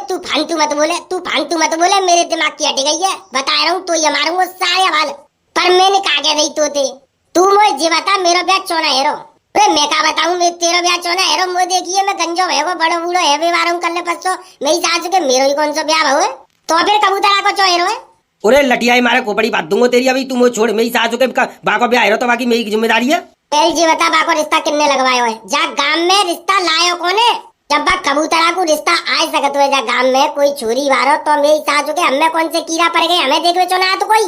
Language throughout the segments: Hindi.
तू फालतू मत बोले, मेरे दिमाग की हट गई है, बता रहा हूँ तो ये मारूंगा सारे बाल। पर मैंने कहा क्या रही तू मोए जी बता, मेरा ब्याह चोना हेरो। अरे मैं क्या बताऊं, मैं तेरा ब्याह चोना हेरो। मुझे देखिए मैं गंजो है वो बड़ो बूढ़ो है बेवारों कर ले पसो मेरी सास के मेरो ही कौन सा ब्याह हुए तो फिर कबूतरा को चो हेरो है। अरे लटियाई मारे खोपड़ी बात दूंगा तेरी अभी, तुम छोड़ मेरी सास के बाको ब्याह हेरो तो बाकी मेरी जिम्मेदारी है। पहले जी बता बाको रिश्ता किन्ने लगवायो है, जा गांव में रिश्ता लायो कोने। जब बा कबूतरा को रिश्ता आ सकत हुए जा गांव में कोई छोरी वारो तो मेरी सासू के हमें कौन से कीड़ा पड़ गए हमें देखवे चुना तो कोई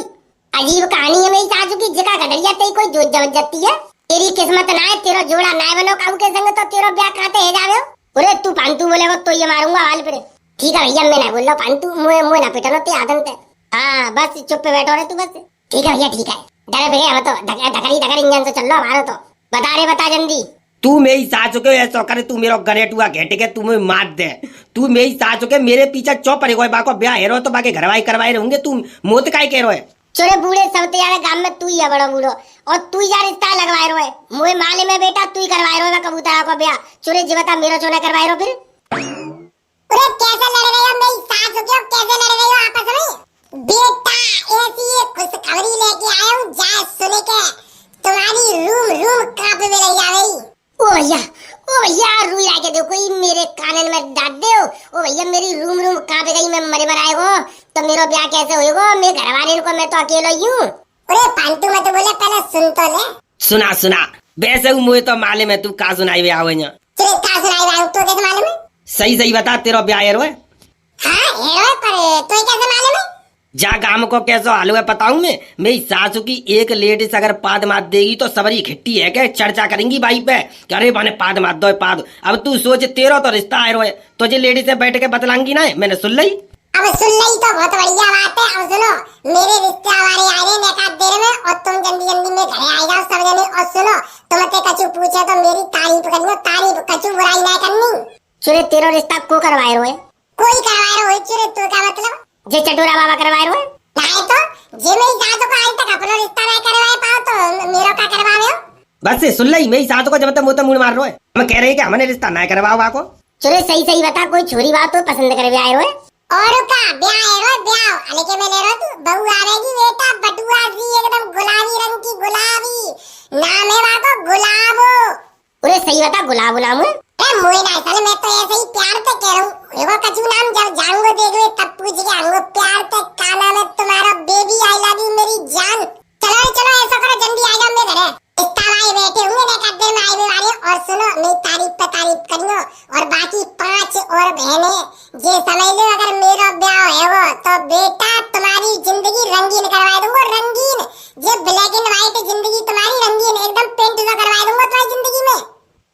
अजीब कहानी है मेरी सासू की। जगह गडरिया ते कोई जोत जबरदस्ती है, तेरी किस्मत ना है, तेरा जोड़ा ना बनो काऊ के संग तो तेरा ब्याह कहते है जावे। अरे तू पांतू बोलेगा तो ये मारूंगा हाल फिर। ठीक है भैया मैं ना बोल रहा पांतू, मुझे मुझे ना पिटनो ते आदत है। हाँ बस चुप पे बैठो रे तू बस। ठीक है भैया ठीक है, डरे भैया हम तो धकड़ी इंजन से चल लो हमारा तो। बता जल्दी। तू मेरी सासू के ऐसा करे, तू मेरा गरेटुआ घेट के तू मुझे मार दे। तू मेरी सासू के मेरे पीछे चौप पड़े बाको ब्याह हेरो तो बाकी घरवाई करवाए रहूंगे, तू मोत काय कह रहे है। चोरे बूढ़े सब तैयार गांव में तू ही है बड़ा बूढ़ो और तू ही यार रिश्ता लगवाए रहो है मुझे माले में बेटा तू ही करवाए रहो कबूतरा को ब्याह। चोरे जी बता मेरा चोना करवाए रहो फिर। अरे कैसे लड़ रहे हो मेरी सास हो, कैसे लड़ रहे हो आपस में? बेटा ऐसी एक खुशखबरी लेके आया हूँ, जा सुने के तुम्हारी रूम कांपे में रह जाएगी। ओ भैया रुई आके देखो ये मेरे कानन में डांट दे। ओ भैया मेरी रूम कांपे गई, मैं मरे मराएगो तो मेरा ब्याह कैसे होएगो? मैं घरवाले को मैं तो अकेला ही हूँ। अरे पांतु मत बोले, पहले सुन तो ले। सुना वैसे मुझे तो मालूम है तू का सुनाई वे आवे यहाँ। चले का सुनाई रहा हूँ तो कैसे मालूम है? सही बता तेरा ब्याह हेरो है। हाँ हेरो पर तो कैसे मालूम है? जा गांव को कैसा हाल है बताऊं मैं। मेरी सासू की एक लेडीज अगर पाद मात देगी तो सबरी खिट्टी है क्या चर्चा करेंगी बाई पे, अरे बने पाद मात दो पाद। अब तू सोच तेरा तो रिश्ता आयो है तो जे लेडीज से बैठ के बतलांगी ना, मैंने सुन ली। अब सुन ली तो बहुत बढ़िया बात है। अब सुनो मेरे रिश्ते वाले आए हैं एक देर में और तुम जल्दी में घर आ जाओ सब जने। और सुनो तुमसे कछु पूछे तो मेरी तारीफ करनी, तारीफ कछु बुराई ना करनी। चुरे तेरा रिश्ता को करवाए रहो है? कोई करवाए रहो चुरे तो क्या मतलब? जे चटोरा बाबा करवाए रहो है? नहीं तो जे मेरी सासू को आज तक अपना रिश्ता नहीं करवाए पाओ तो मेरा क्या करवावे हो? बस सुन ली मेरी सासू को जब तक मुंह तो मुंह मार रहे है, हम कह रहे हैं कि हमने रिश्ता ना करवाओ बाको। चुरे सही बता कोई छोरी बात तो पसंद करे आए रहो है? और का ब्याह है रो ब्याह लेके मैं ले रहा तू बहू आवेगी बेटा बटुआ सी एकदम गुलाबी रंग की, गुलाबी नाम है बाको गुलाबो। अरे सही बता गुलाब नाम है? अरे मोई ना चल मैं तो ऐसे ही प्यार से कह रहा हूँ। देखो कछु नाम जब जाऊंगा देखो तब पूछ के आऊंगा प्यार से का नाम है तुम्हारा? बेबी आई लव यू मेरी जान। चलो ऐसा करो जल्दी आ जाओ मेरे घर। इस्तावाई बैठे होंगे देख देर में आए वाले। और सुनो मेरी तारीफ पे तारीफ करियो और बाकी 5 और बहनें जे समझ लो अगर मेरा ब्याह है वो तो बेटा तुम्हारी जिंदगी रंगीन करवा दूंगा, रंगीन। जे ब्लैक एंड व्हाइट जिंदगी तुम्हारी रंगीन एकदम पेंट सा करवा दूंगा तुम्हारी जिंदगी में।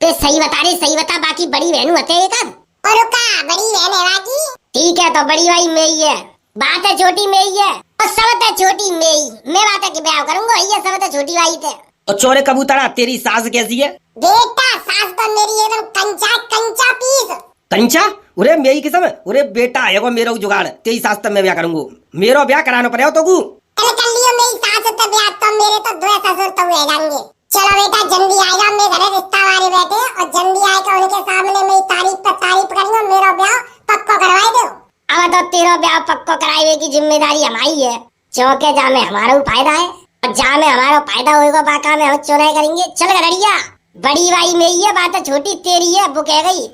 तो सही बता बाकी बड़ी बहन होते है कब? और का बड़ी बहन है बाकी? ठीक है तो बड़ी भाई मेरी है, बात है छोटी मेरी है और सब है छोटी मेरी। मैं बात है कि ब्याह करूंगा, ये सब है छोटी भाई थे। और चोरे कबूतरा तेरी सास कैसी है? बेटा सास तो मेरी एकदम कंचा पीस। कंचा? उरे मेरी किस्म, उरे बेटा है वो मेरा जुगाड़, तेरी सास तब मैं ब्याह करूंगा। मेरा ब्याह कराना पड़ेगा तो को। चलो कर लियो मेरी सास से ब्याह तो मेरे तो 2 ससुर तो हुए जाएंगे। चलो बेटा जल्दी आ जाओ मेरे घर रिश्ता वाले बैठे और जल्दी आके उनके सामने मेरी तारीफ पे तारीफ करियो, मेरा ब्याह पक्का करवाई दो। अब तो तेरा ब्याह पक्का कराए की जिम्मेदारी हमारी है। चौके जामे हमारा फायदा है और जामे हमारा फायदा होगा बाका में हम चुनाई करेंगे। चल गड़िया बड़ी भाई मेरी है, बात छोटी तेरी है, वो कह गई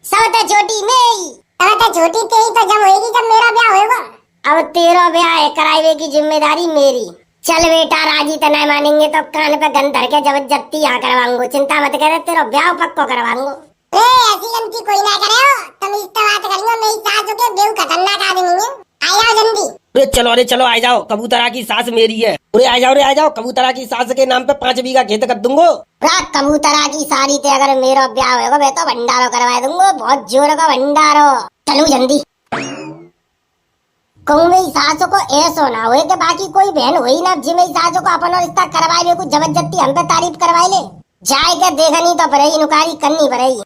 सब तो छोटी मेरी। अब तो छोटी तेरी तो जब होगी जब मेरा ब्याह होगा। अब तेरा ब्याह है कराए की जिम्मेदारी मेरी। चल बेटा राजी तो नहीं मानेंगे तो कान पे गन धर के जबरदस्ती यहाँ करवाऊंगा, चिंता मत करे तेरा ब्याह पक्का करवाऊंगा। ऐसी गलती कोई ना करे हो, तुम इस बात करियो मेरी सास के बेहू खतरनाक आदमी है। आ जाओ जल्दी। अरे चलो आ जाओ, कबूतरा की सास मेरी है। अरे आ जाओ कबूतरा की सास के नाम पे 5 बीघा खेत कर दूंगा। कबूतरा की सारी थे अगर मेरा ब्याह होगा मैं तो भंडारो करवा दूंगा, बहुत जोर का भंडारो। चलो जल्दी। कहूँ मेरी सासों को ऐसा ना हो कि बाकी कोई बहन हुई ना जी मेरी सासों को अपना रिश्ता करवाए कुछ जबरदस्ती हम पे तारीफ करवाए ले जाए के देखा नहीं तो पड़ेगी नुकारी करनी पड़ेगी।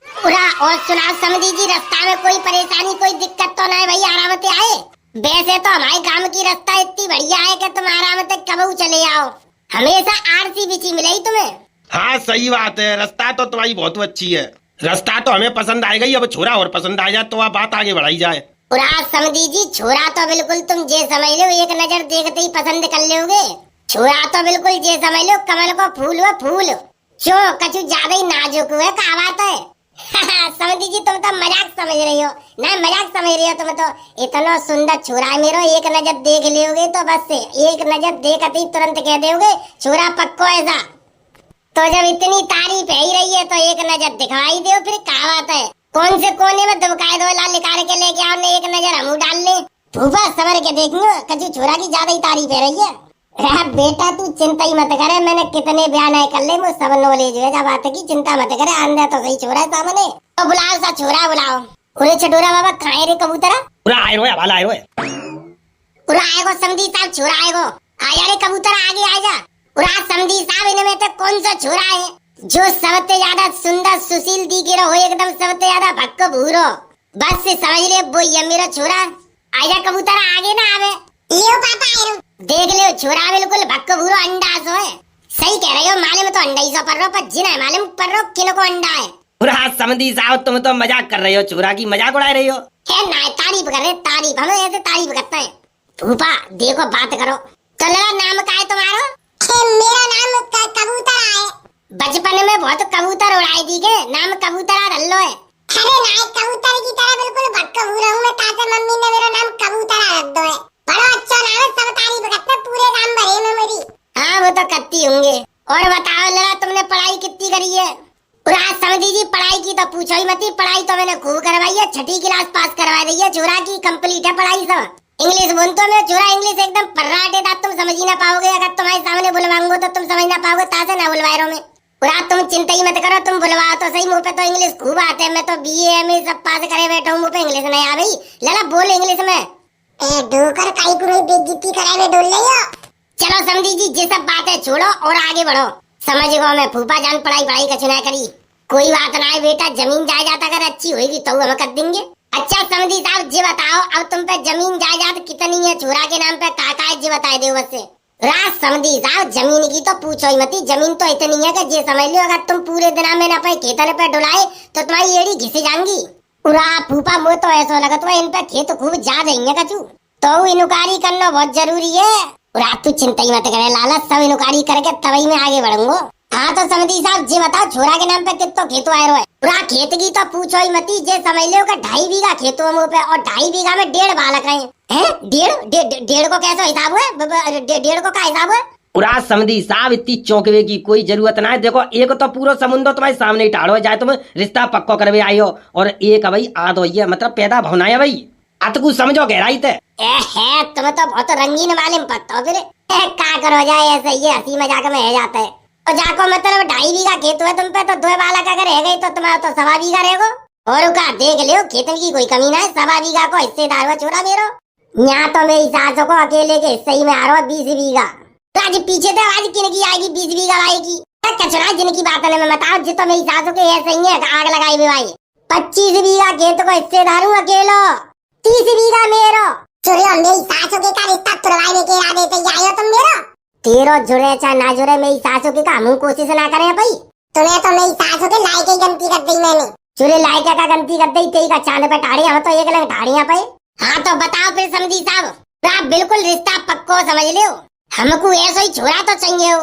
पूरा और सुना समझी जी रास्ता में कोई परेशानी कोई दिक्कत तो नहीं भाई, आराम से आए। वैसे तो हमारे गांव की रास्ता इतनी बढ़िया है कि तुम आराम से कब चले आओ, हमेशा आरसी बिची मिलेगी तुम्हें। हाँ सही बात है, रास्ता तो तुम्हारी बहुत अच्छी है। रास्ता तो हमें पसंद आएगा ही, अब छोरा और पसंद आ जाए तो आप बात आगे बढ़ाई जाए। पूरा समझी जी, छोरा तो बिल्कुल तुम जे समझ लो एक नजर देखते ही पसंद कर लोगे। छोरा तो बिल्कुल जे समझ लो कमल को फूल वो फूल, क्यों कछु ज्यादा ही नाजुक हुए का बात है। समझी जी तुम तो मजाक समझ रही हो, ना मजाक समझ रही हो तुम तो। इतना सुंदर छोरा है मेरो, एक नजर देख लोगे तो बस से एक नजर देखते ही तुरंत कह दोगे छोरा पक्को ऐसा। तो जब इतनी तारीफ है ही रही है तो एक नजर दिखवाई दो, फिर क्या बात है। कौन से कोने में दुबकाए दो लाल निकाल के लेके आओ ने, एक नजर हम डाल ले। फूफा समझ के देखूंगा कछु छोरा की ज्यादा ही तारीफ है रही है। बेटा तू चिंता ही मत करे, मैंने कितने बयान है कर ले, मुझे सब नॉलेज है जब बात की, चिंता मत करे। अंदर तो सही छोरा है सामने, तो बुलाओ सा छोरा बुलाओ। उरे चटोरा बाबा कहाँ रे कबूतरा? पूरा आए रोए वाला आए रोए। उरा आएगो समधी साहब, छोरा आएगो। आजा रे कबूतरा आगे आजा। उरा समधी साहब इनमें तो कौन सा छोरा है जो सबसे ज्यादा सुंदर सुशील दिख रहा हो, एकदम सबसे ज्यादा भक्क भूरो, बस से समझ ले वो ये मेरा छोरा। आजा कबूतरा आगे ना आवे। लियो पापा आयो। देख लो छोरा बिल्कुल भक्क भूरो अंडा सो है। सही कह रहे हो, मालूम तो अंडा ही सो पर रो, पर जिना मालूम पर रो किनको अंडा है। पूरा समझी साहब तुम तो मजाक कर रही हो, छोरा की मजाक उड़ा रही हो। है ना तारीफ कर रहे, तारीफ हम ऐसे तारीफ करते हैं। फूफा देखो बात करो। तो लड़ा नाम का है तुम्हारा? मेरा नाम कबूतर है। बचपन में बहुत कबूतर उड़ाई दी के नाम कबूतरा रल्लो है। अरे ना कबूतर की तरह बिल्कुल भक्का हुआ हूँ मैं, ताकि मम्मी ने मेरा नाम कबूतरा रख दो है। बड़ा अच्छा नाम है, सब तारीफ करते हैं, पूरे नाम भरे में मेरी। हाँ वो तो करती होंगे। और बताओ लड़ा तुमने पढ़ाई कितनी करी है? पूरा समझी जी पढ़ाई की तो पूछो ही मत, पढ़ाई तो मैंने खूब करवाई है, 6ठी क्लास पास करवा दी है छोरा की, कंप्लीट है पढ़ाई सब। इंग्लिश बोल तो मेरा छोरा इंग्लिश एकदम पर्राटेदार, तुम समझ ही ना पाओगे, अगर तुम्हारे सामने बुलवाऊंगा तो तुम समझ ना पाओगे, तासे ना बुलवाए में। पूरा तुम चिंता ही मत करो, तुम बुलवा तो सही, मुंह पे तो इंग्लिश खूब आते हैं, मैं तो बीए एमए सब पास करे बैठा हूँ, मुंह पे इंग्लिश नहीं आ गई। लला बोल इंग्लिश में। ए डोकर काई को बेइज्जती कराए में डोल लियो। चलो समझी जी ये सब बातें छोड़ो और आगे बढ़ो। समझ गो मैं फूफा जान पढ़ाई पढ़ाई का चुनाव करी, कोई बात ना है बेटा, जमीन जायदाद अगर अच्छी होगी तो हम कर देंगे। अच्छा समझी साहब जी बताओ अब तुम पे जमीन जायदाद कितनी है, छोरा के नाम पे काका है जी बताए दो बस से। राज समझी साहब जमीन की तो पूछो ही मत, जमीन तो इतनी है कि ये समझ लो अगर तुम पूरे दिन में अपने खेतन पे डुलाए तो तुम्हारी एड़ी घिस जाएंगी। पूरा फूफा मो तो ऐसा लगत हुआ इन पे खेत खूब ज्यादा ही है कचू, तो इनुकारी करना बहुत जरूरी है। पूरा तू चिंता ही मत करे लाला, सब इनुकारी करके तभी में आगे बढ़ूंगा। हाँ तो समझी साहब जी बताओ छोरा के नाम पे कितना खेत आए रहे? पूरा खेत की तो पूछो ही मत, जे समझ लो का 2.5 बीघा खेत हुआ मुँह पे, और 2.5 बीघा में 1.5 बालक है। डेढ़ को कैसा हिसाब हुआ? 1.5 को क्या हिसाब हुआ? पूरा समझी साहब इतनी चौंकवे की कोई जरूरत ना है। देखो एक तो पूरा समुद्र तुम्हारे सामने ही ठाड़ो जाए, तुम रिश्ता पक्का करवे आई हो, और एक भाई आध होइए मतलब पैदा भवना है भाई, अतकू समझो गहराई ते। है तुम तो बहुत रंगीन वाले में पकता हो, फिर क्या करो जाए ऐसे ये हंसी मजाक में है जाता है। तो जाको मतलब 2.5 बीघा खेत हुआ तुम पे, तो 2 बालक अगर रह गई तो तुम्हारा तो 1.25 बीघा रहेगा। और का देख लियो खेतन की कोई कमी ना है, 1.25 बीघा को हिस्सेदार हुआ छोरा मेरो। यहाँ तो मेरी सासों को अकेले के हिस्से ही में आ रहा है 20 बीघा। तो आज पीछे तो आज किन की आएगी 20 बीघा आएगी? कचरा जिनकी बात है मैं बताओ, जो तो मेरी सासों के ऐसे ही है आग लगाई भी भाई। 25 बीघा खेत को हिस्सेदार हूँ अकेलो, 30 बीघा मेरो। चुरियो मेरी सासों के का रिश्ता तुड़वाने के इरादे से आयो तुम मेरो। तेरो जुड़े चाहे ना जुड़े मेरी सासों की का हम कोशिश ना करें भाई। तुम्हें तो मेरी सासों के लायक ही गलती कर दी मैंने। चुरे लायका का गलती कर दी, तेरी का चांद पे टाड़ियां, हम तो एक लग टाड़ियां पे। हाँ तो बताओ फिर समझी साहब आप बिल्कुल रिश्ता पक्को समझ लियो, हमको ऐसा ही छोरा तो चाहिए हो,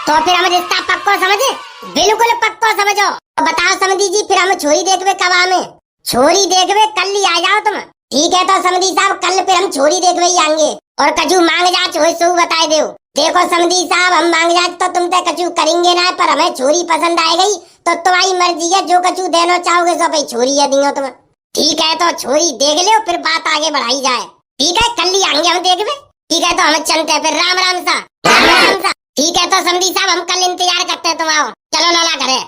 तो फिर हम रिश्ता पक्को समझे, बिल्कुल पक्को समझो। तो बताओ समझी जी फिर हम छोरी देखवे कब आवे? छोरी देखवे कल ही आ जाओ तुम, ठीक है? तो समझी साहब कल फिर हम छोरी देखवे ही आएंगे, और कछु मांग जाच हो सो बताए दो। देखो समझी साहब हम मांग जाच तो तुम ते कछु करेंगे ना, पर हमें छोरी पसंद आए गई तो तुम्हारी मर्जी है, जो कछु देना चाहोगे सो भाई छोरी है दियो तुम, ठीक है? तो छोरी देख लो फिर बात आगे बढ़ाई जाए, ठीक है? कल ही आएंगे हम देखवे, ठीक है? तो हम चलते हैं फिर, राम राम सा, राम राम सा, ठीक है? तो समझी साहब हम कल इंतजार करते हैं, तुम आओ, चलो लाला घरे।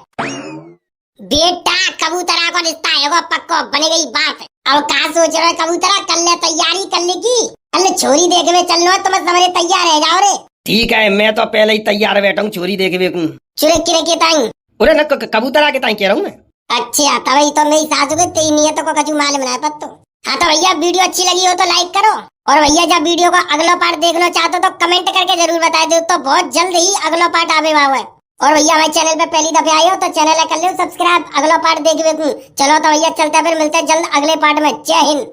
बेटा कबूतरा को रिश्ता है पक्को, बन गई बात। अब कहा सोच रहे कबूतरा, कर ले तैयारी कर ले की, कल छोरी देखवे चलना है, तुम समझे तैयार है जाओ रे। ठीक है मैं तो पहले ही तैयार बैठा हूँ छोरी देखवे को। चुरे किरे के ताई? अरे न कबूतरा के ताई कह रहा हूँ मैं। अच्छा तभी तो मेरी सासू के तेरी नियत को कछु मालूम ना है पत्तो। हाँ तो भैया वीडियो अच्छी लगी हो तो लाइक करो, और भैया जब वीडियो का अगला पार्ट देखना चाहते हो तो कमेंट करके जरूर बता दो, तो बहुत जल्द ही अगला पार्ट आवे हुआ है। और भैया हमारे चैनल पे पहली दफे आए हो तो चैनल कर लो सब्सक्राइब, अगला पार्ट देखने को। चलो तो भैया चलते हैं, फिर मिलते हैं जल्द अगले पार्ट में। जय हिंद।